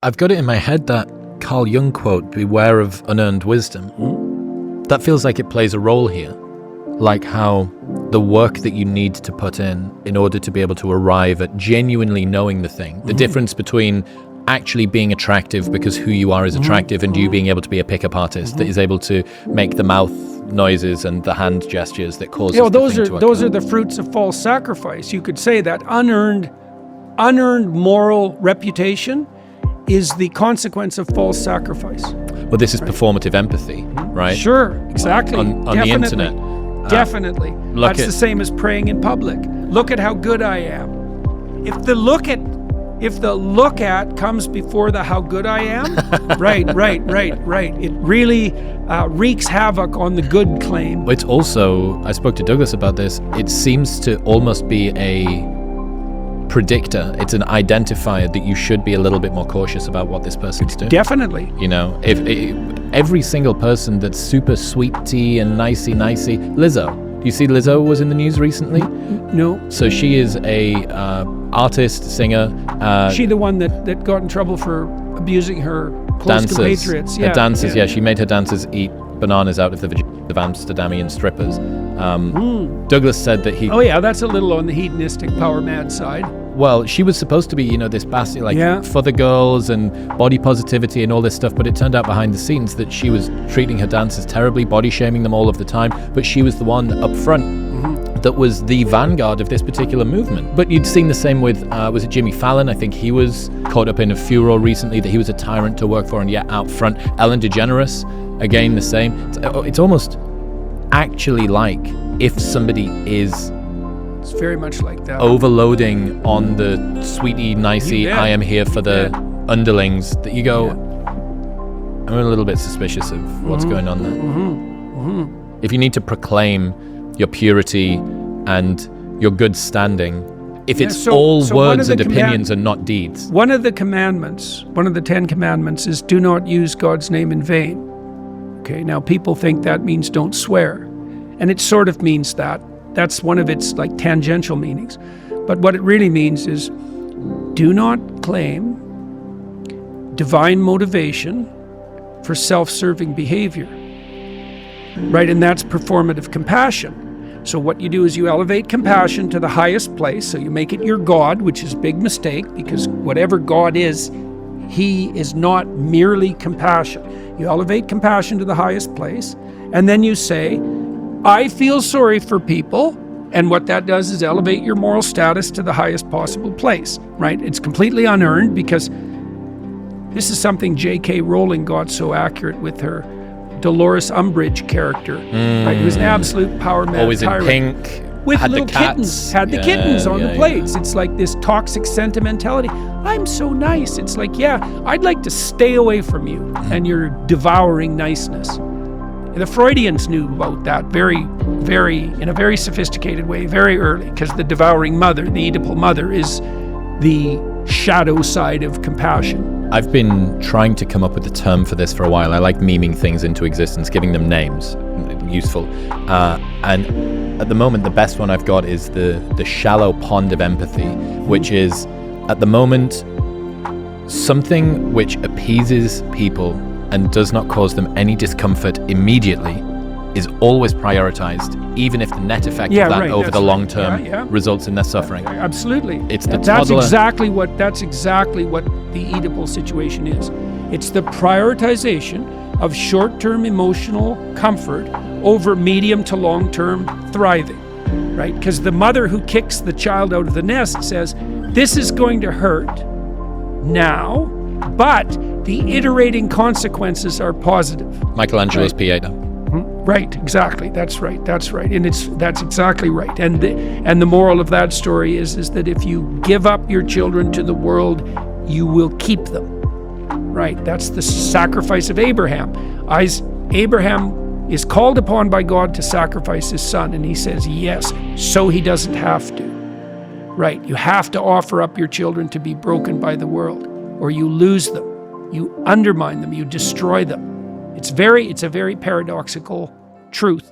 I've got it in my head that Carl Jung quote, "Beware of unearned wisdom." That feels like it plays a role here. Like how the work that you need to put in order to be able to arrive at genuinely knowing the thing, the difference between actually being attractive because who you are is attractive and you being able to be a pickup artist that is able to make the mouth noises and the hand gestures that cause those are the fruits of false sacrifice. You could say that unearned moral reputation is the consequence of false sacrifice. Well, this is performative empathy, right? Sure, exactly. On the internet. Definitely. That's the same as praying in public. Look at how good I am. If the look at comes before the how good I am, right. It really wreaks havoc on the good claim. It's also, I spoke to Douglas about this, it seems to almost be a predictor. It's an identifier that you should be a little bit more cautious about what this person's doing. Definitely. You know, if every single person that's super sweetie and nicey, Lizzo. Do you see Lizzo was in the news recently? No. So she is a artist, singer. She the one that got in trouble for abusing her close compatriots. Her dancers, she made her dancers eat bananas out of the vagina of Amsterdamian strippers. Douglas said that he... Oh yeah, that's a little on the hedonistic power mad side. Well, she was supposed to be, this bastion, for the girls and body positivity and all this stuff, but it turned out behind the scenes that she was treating her dancers terribly, body shaming them all of the time, but she was the one up front that was the vanguard of this particular movement. But you'd seen the same with, was it Jimmy Fallon? I think he was caught up in a furor recently that he was a tyrant to work for and yet out front. Ellen DeGeneres, again, the same. It's almost actually like if somebody is... It's very much like that. Overloading on the sweetie, nicey, I am here for the underlings, that you go, I'm a little bit suspicious of what's going on there. If you need to proclaim your purity and your good standing, if it's all words and opinions and not deeds. One of the commandments, one of the 10 commandments is do not use God's name in vain. Okay, now people think that means don't swear. And it sort of means that. That's one of its tangential meanings. But what it really means is do not claim divine motivation for self-serving behavior. Right? And that's performative compassion. So what you do is you elevate compassion to the highest place. So you make it your God, which is a big mistake because whatever God is, he is not merely compassion. You elevate compassion to the highest place. And then you say, I feel sorry for people, and what that does is elevate your moral status to the highest possible place, right? It's completely unearned because this is something J.K. Rowling got so accurate with her Dolores Umbridge character, right? Who's an absolute power mad always tyrant. In pink, with had little the cats. Kittens, had the kittens on the plates. It's like this toxic sentimentality. I'm so nice. It's like, I'd like to stay away from you and your devouring niceness. The Freudians knew about that in a very sophisticated way, very early, because the devouring mother, the oedipal mother, is the shadow side of compassion. I've been trying to come up with a term for this for a while. I like memeing things into existence, giving them names, useful. And at the moment, the best one I've got is the shallow pond of empathy, which is, at the moment, something which appeases people and does not cause them any discomfort immediately is always prioritized, even if the net effect of that over the long term results in their suffering. Absolutely. It's the that's exactly what the Oedipal situation is. It's the prioritization of short-term emotional comfort over medium to long-term thriving, right? Because the mother who kicks the child out of the nest says, this is going to hurt now, but the iterating consequences are positive. Michelangelo's Pieta. Right, exactly. That's right. And that's exactly right. And the moral of that story is that if you give up your children to the world, you will keep them. Right? That's the sacrifice of Abraham. Abraham is called upon by God to sacrifice his son, and he says yes, so he doesn't have to. Right? You have to offer up your children to be broken by the world, or you lose them. You undermine them, you destroy them. It's a very paradoxical truth.